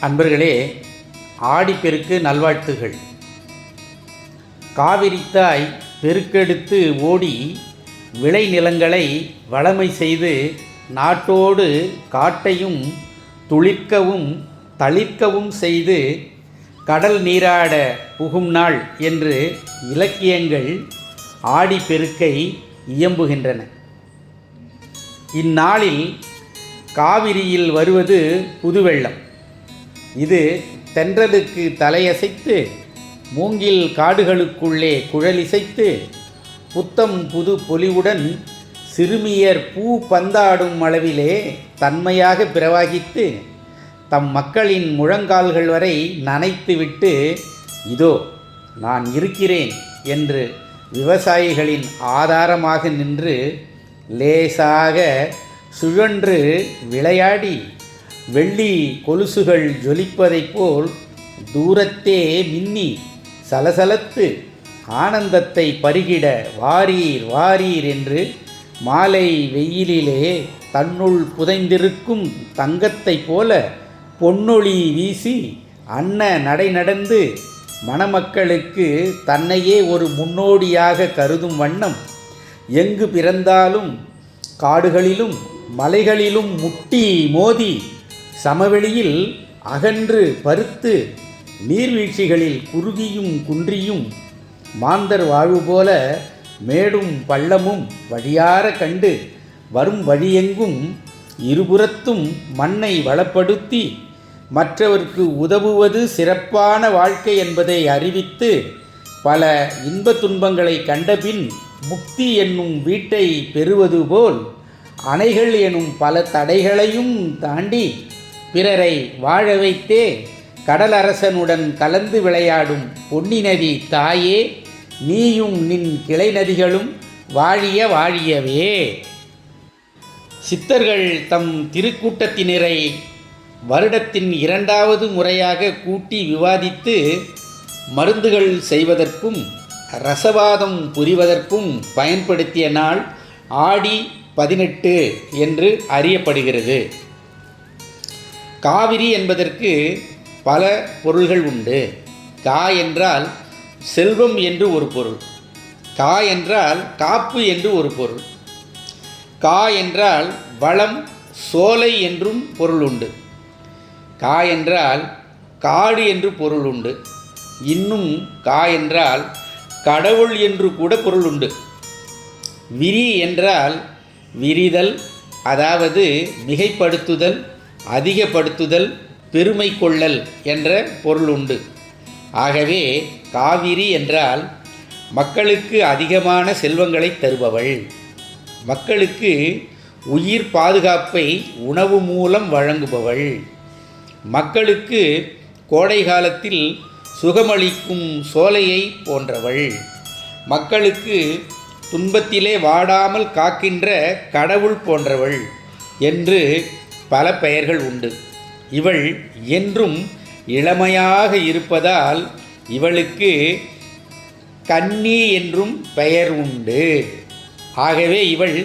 அன்பர்களே, ஆடிப்பெருக்கு நல்வாழ்த்துகள். காவிரித்தாய் பெருக்கெடுத்து ஓடி விளைநிலங்களை வளமை செய்து நாட்டோடு காட்டையும் துளிர்க்கவும் தளிர்க்கவும் செய்து கடல் நீராட புகும் நாள் என்று இலக்கியங்கள் ஆடிப்பெருக்கை இயம்புகின்றன. இந்நாளில் காவிரியில் வருவது புதுவெள்ளம். இது தென்றலுக்கு தலையசைத்து மூங்கில் காடுகளுக்குள்ளே குழலிசைத்து புத்தம் புது பொலிவுடன் சிறுமியர் பூ பந்தாடும் அளவிலே தன்மையாக பிரவாகித்து தம் மக்களின் முழங்கால்கள் வரை நனைத்துவிட்டு இதோ நான் இருக்கிறேன் என்று விவசாயிகளின் ஆதாரமாக நின்று லேசாக சுழன்று விளையாடி வெள்ளி கொலுசுகள் ஜொலிப்பதைப் போல் தூரத்தே மின்னி சலசலத்து ஆனந்தத்தை பருகிட வாரீர் வாரீர் என்று மாலை வெயிலிலே தன்னுள் புதைந்திருக்கும் தங்கத்தைப் போல பொன்னொளி வீசி அன்ன நடை நடந்து மணமக்களுக்கு தன்னையே ஒரு முன்னோடியாக கருதும் வண்ணம் எங்கு பிறந்தாலும் காடுகளிலும் மலைகளிலும் முட்டி மோதி சமவெளியில் அகன்று பருத்து நீர்வீழ்ச்சிகளில் குருகியும் குன்றியும் மாந்தர் வாழ்வு போல மேடும் பள்ளமும் வழியார கண்டு வரும் வழியெங்கும் இருபுறத்தும் மண்ணை வளப்படுத்தி மற்றவர்க்கு உதவுவது சிறப்பான வாழ்க்கை என்பதை அறிவித்து பல இன்ப துன்பங்களை கண்டபின் முக்தி என்னும் வீட்டை பெறுவது போல் அணைகள் எனும் பல தடைகளையும் தாண்டி பிறரை வாழ வைத்தே கடலரசனுடன் கலந்து விளையாடும் பொன்னி நதி தாயே, நீயும் நின் கிளை நதிகளும் வாழிய வாழியவே. சித்தர்கள் தம் திருக்கூட்டத்தினரை வருடத்தின் 2வது முறையாக கூட்டி விவாதித்து மருந்துகள் செய்வதற்கும் ரசவாதம் புரிவதற்கும் பயன்படுத்திய நாள் ஆடி 18 என்று அறியப்படுகிறது. காவிரி என்பதற்கு பல பொருள்கள் உண்டு. கா என்றால் செல்வம் என்று ஒரு பொருள், கா என்றால் காப்பு என்று ஒரு பொருள், கா என்றால் வளம் சோலை என்றும் பொருள் உண்டு, கா என்றால் காடு என்று பொருள் உண்டு, இன்னும் கா என்றால் கடவுள் என்று கூட பொருள் உண்டு. விரி என்றால் விரிதல், அதாவது மிகைப்படுத்துதல், அதிகப்படுத்துதல், பெருமை கொள்ளல் என்ற பொருள் உண்டு. ஆகவே காவிரி என்றால் மக்களுக்கு அதிகமான செல்வங்களை தருபவள், மக்களுக்கு உயிர் பாதுகாப்பை உணவு மூலம் வழங்குபவள், மக்களுக்கு கோடை காலத்தில் சுகமளிக்கும் சோலையை போன்றவள், மக்களுக்கு துன்பத்திலே வாடாமல் காக்கின்ற கடவுள் போன்றவள் என்று பல பெயர்கள் உண்டு. இவள் என்றும் இளமையாக இருப்பதால் இவளுக்கு கன்னி என்றும் பெயர் உண்டு. ஆகவே இவள்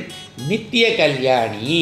நித்திய கல்யாணி.